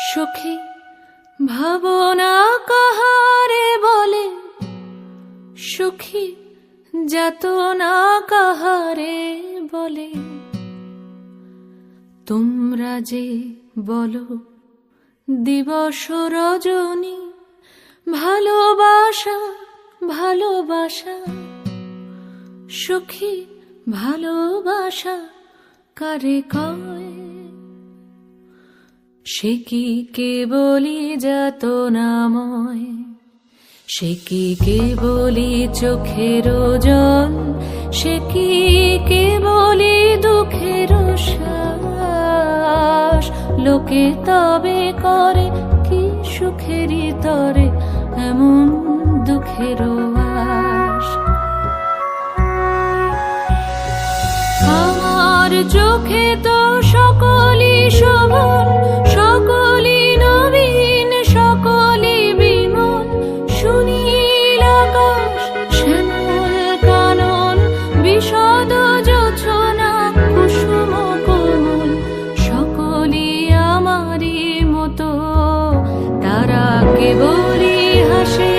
সুখী ভাবনা কাহারে বলে, সুখী যাতনা কাহারে বলে। তোমরা যে বলো দিবস রজনী, ভালোবাসা ভালোবাসা, সুখী ভালোবাসা কারে কয়? সে কি কেবলি যাতনাময়, সে কি কেবলি চোখের জল, সে কি কেবলি দুঃখের শ্বাস? লোকে তবে করে কি সুখেরই তরে এমন দুঃখের আশ? আমার চোখে তো সকলই শোভন, সকলই নবীন, সকলই বিমল। সুনীল আকাশ, শ্যামল কানন, বিশদ জোছনা, কুসুম কোমল, সকলই আমারই মতো। তারা কেবলই হাসে,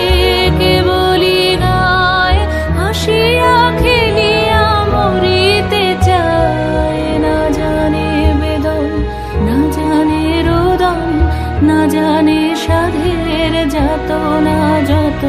কেবলই গায়, হাসিয়া খেলিয়া মরিতে চায়। না জানে বেদন, না জানে রোদন, না জানে সাধের যাতনা যত।